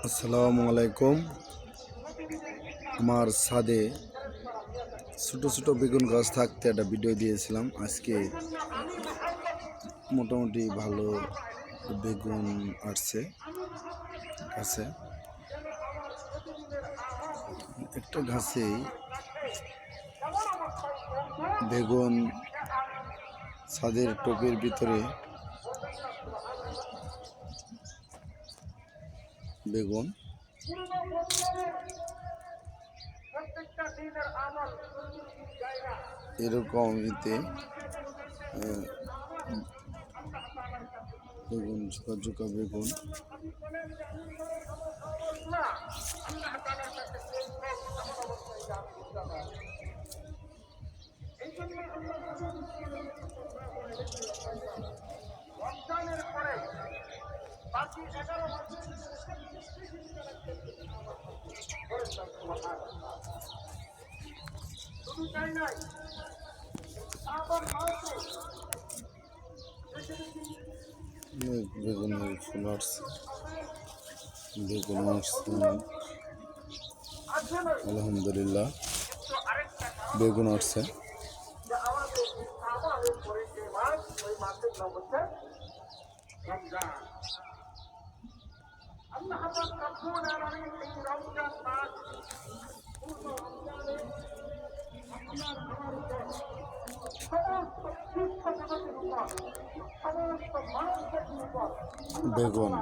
আসসালামু আলাইকুম। আমার ছাদে ছোট ছোট বেগুন গাছ থাকতে একটা ভিডিও দিয়েছিলাম। আজকে মোটামুটি ভালো বেগুন আসছে গাছে। একটা গাছেই বেগুন ছাদের টবের ভিতরে বেগুন এরকম বেগুন ঝোঁকা ঝোঁকা বেগুন বেগুনের ফুল আসছে, বেগুন আসছে আলহামদুলিল্লাহ। বেগুন আসছে। বেগুন